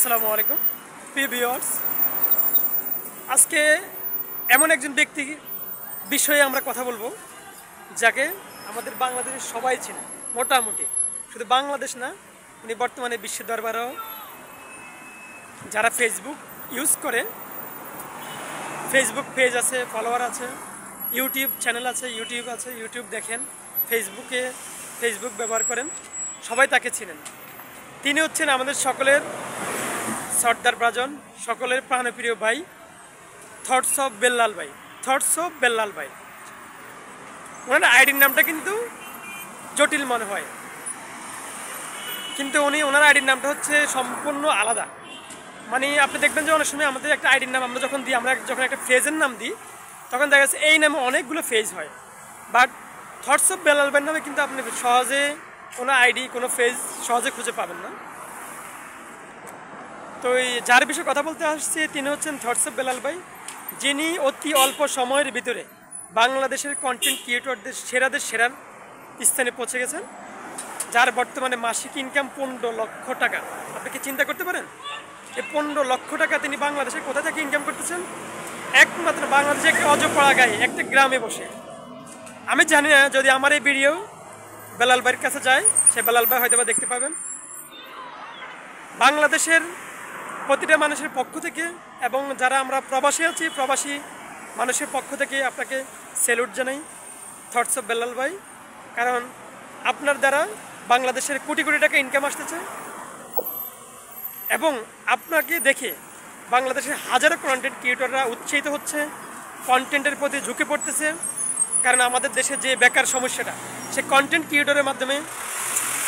আসসালামু আলাইকুম প্রিয় ভিউয়ার্স। আজকে এমন একজন ব্যক্তি বিষয়ে আমরা কথা বলবো যাকে আমাদের বাংলাদেশের সবাই চেনে, মোটামুটি শুধু বাংলাদেশ না, উনি বর্তমানে বিশ্ব দরবারেও যারা ফেসবুক ইউজ করে, ফেসবুক পেজ আছে, ফলোয়ার আছে, ইউটিউব চ্যানেল আছে, ইউটিউব দেখেন, ফেসবুক ব্যবহার করেন, সবাই তাকে চিনেন। তিনি হচ্ছেন আমাদের সকলের সর্দার ব্রাজন, সকলের প্রাণপ্রিয় ভাই, থটস অফ বেল্লাল ভাই। ওনার আইডির নামটা কিন্তু জটিল মনে হয়, কিন্তু ওনার আইডির নামটা হচ্ছে সম্পূর্ণ আলাদা। মানে আপনি দেখবেন যে অনেক সময় আমাদের একটা আইডির নাম আমরা যখন একটা ফেজের নাম দিই, তখন দেখা যাচ্ছে এই নামে অনেকগুলো ফেজ হয়, বাট থটস অফ বেল্লাল ভাইয়ের নামে কিন্তু আপনি সহজে কোনো আইডি, কোনো ফেজ সহজে খুঁজে পাবেন না। তো যার বিষয়ে কথা বলতে আসছে তিনি হচ্ছেন থটস অফ বেল্লাল ভাই, যিনি অতি অল্প সময়ের ভিতরে বাংলাদেশের কন্টেন্ট ক্রিয়েটরদের সেরার স্থানে পৌঁছে গেছেন, যার বর্তমানে মাসিক ইনকাম 15 লক্ষ টাকা। আপনি কি চিন্তা করতে পারেন এই 15 লক্ষ টাকা তিনি বাংলাদেশে কোথা থেকে ইনকাম করতেছেন? একমাত্র বাংলাদেশে একটা অজপাড়া গায়ে একটা গ্রামে বসে। আমি জানি না যদি আমার এই ভিডিও বেলাল ভাইয়ের কাছে যায়, সে বেলাল ভাই হয়তো বা দেখতে পাবেন। বাংলাদেশের প্রতিটা মানুষের পক্ষ থেকে এবং যারা আমরা প্রবাসী আছি, প্রবাসী মানুষের পক্ষ থেকে আপনাকে স্যালুট জানাই, থটস অফ বেল্লাল ভাই। কারণ আপনার দ্বারা বাংলাদেশের কোটি কোটি টাকা ইনকাম আসতেছে এবং আপনাকে দেখে বাংলাদেশের হাজারো কন্টেন্ট ক্রিয়েটররা উৎসাহিত হচ্ছে, কন্টেন্টের প্রতি ঝুঁকে পড়তেছে। কারণ আমাদের দেশে যে বেকার সমস্যাটা, সে কন্টেন্ট ক্রিয়েটরের মাধ্যমে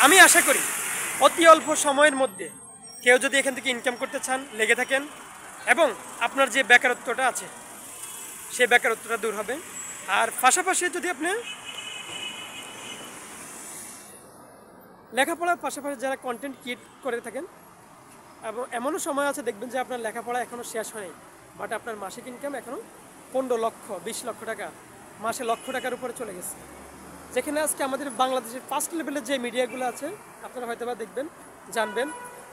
আমি আশা করি অতি অল্প সময়ের মধ্যে কেউ যদি এখান থেকে ইনকাম করতে চান, লেগে থাকেন এবং আপনার যে বেকারত্বটা আছে সেই বেকারত্বটা দূর হবে। আর পাশাপাশি যদি আপনি লেখাপড়ার পাশাপাশি যারা কন্টেন্ট ক্রিয়েট করে থাকেন, এবং এমনও সময় আছে দেখবেন যে আপনার লেখাপড়া এখনও শেষ হয়নি, বাট আপনার মাসিক ইনকাম এখনও 15 লক্ষ 20 লক্ষ টাকা, মাসে লক্ষ টাকার উপরে চলে গেছে। যেখানে আজকে আমাদের বাংলাদেশের ফার্স্ট লেভেলের যে মিডিয়াগুলো আছে, আপনারা হয়তো বা দেখবেন, জানবেন,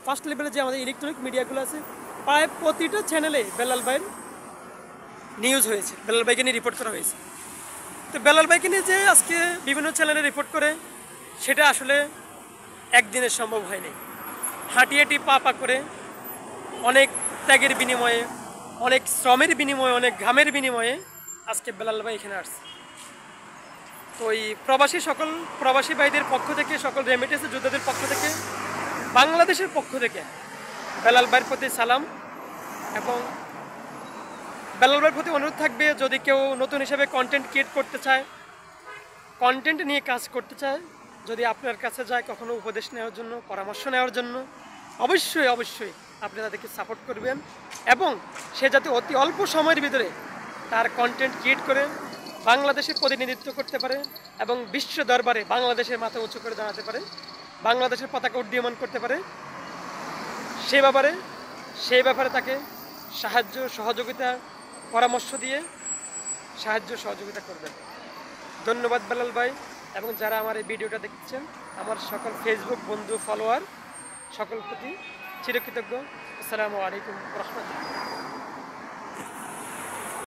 ফার্স্ট লেভেলে যে আমাদের ইলেকট্রনিক মিডিয়াগুলো আছে, প্রায় প্রতিটা চ্যানেলে বেল্লাল ভাইয়ের নিউজ হয়েছে, বেল্লাল ভাইকে নিয়ে রিপোর্ট করা হয়েছে। তো বেল্লাল ভাইকে নিয়ে যে আজকে বিভিন্ন চ্যানেলে রিপোর্ট করে, সেটা আসলে একদিনের সম্ভব হয়নি। হাঁটি পা করে অনেক ত্যাগের বিনিময়ে, অনেক শ্রমের বিনিময়ে, অনেক ঘামের বিনিময়ে আজকে বেল্লাল ভাই এখানে আসছে। তো এই প্রবাসী ভাইদের পক্ষ থেকে, সকল রেমিটেন্স যোদ্ধাদের পক্ষ থেকে, বাংলাদেশের পক্ষ থেকে বেল্লাল ভাইয়ের প্রতি সালাম। এবং বেল্লাল ভাইয়ের প্রতি অনুরোধ থাকবে, যদি কেউ নতুন হিসেবে কন্টেন্ট ক্রিয়েট করতে চায়, কন্টেন্ট নিয়ে কাজ করতে চায়, যদি আপনার কাছে যায় কখনো উপদেশ নেওয়ার জন্য, পরামর্শ নেওয়ার জন্য, অবশ্যই আপনি তাদেরকে সাপোর্ট করবেন এবং সে যাতে অতি অল্প সময়ের ভিতরে তার কন্টেন্ট ক্রিয়েট করে বাংলাদেশের প্রতিনিধিত্ব করতে পারে এবং বিশ্ব দরবারে বাংলাদেশের মাথা উঁচু করে দাঁড়াতে পারে, বাংলাদেশের পতাকা উড্ডীয়মান করতে পারে, সেই ব্যাপারে তাকে সাহায্য সহযোগিতা পরামর্শ দিয়ে সহযোগিতা করবেন। ধন্যবাদ বেল্লাল ভাই। এবং যারা আমার এই ভিডিওটা দেখছেন, আমার সকল ফেসবুক বন্ধু, ফলোয়ার সকল প্রতি চিরকৃতজ্ঞ। আসসালামু আলাইকুম ওয়া রাহমাতুল্লাহ।